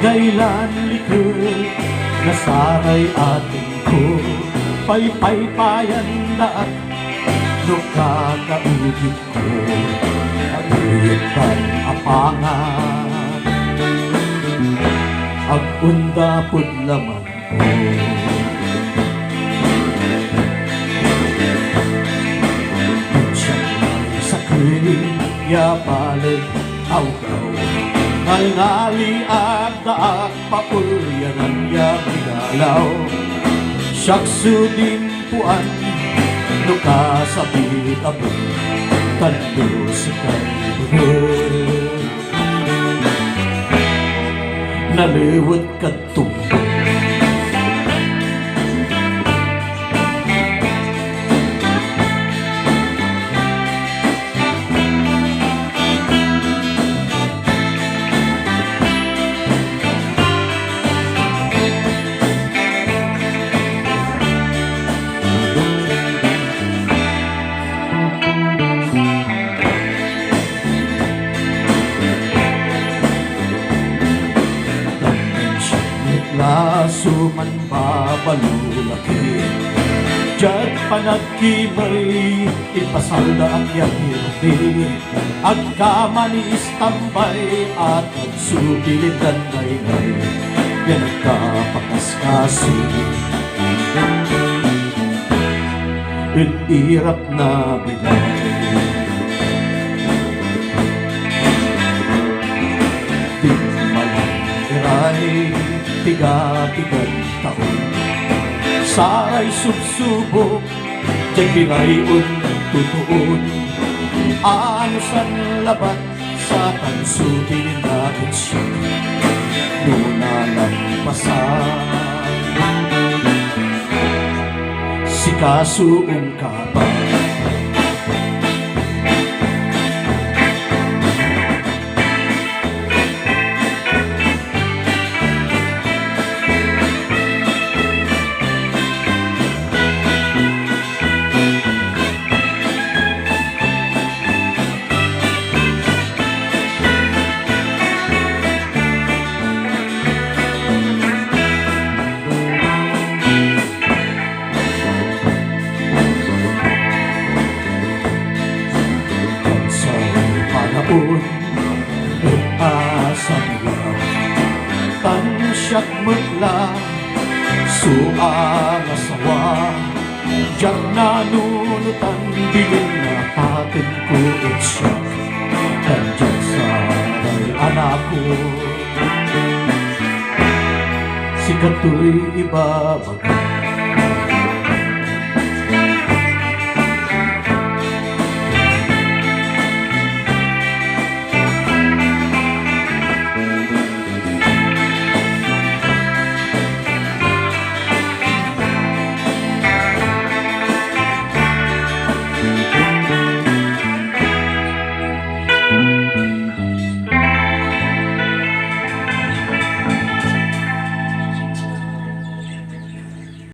Kagailan likod nasaray ating ko, paypaypayan na at nukakaugit ko, aguyot kan apangan, agundapod laman ko. Siyang may sakri, yapalag awgaw, ngalngali at daak papulyanan yabigalaw. Syaksudin puan nukasabit abon tando sa kaibigan, naliwat katumbang. Suman babalulaki, Diyat panagkimay, ipasalda ang yahirbi, agkamanis tambay at agsubilid ang nainay, yan ang kapakaskasi. Inirap na bilay, di malang iray, tiga-tigang taon, saray subsubok, dyan binayon tutuon, ano san labat sa tansutin na itsi, nuna lampasan, si kasuong kapal. Asam lang tansyak mutla suang asawa, diyan nanunutan bilin na patin ko siya, kandiyan sa anak ko si kato'y ibabagay.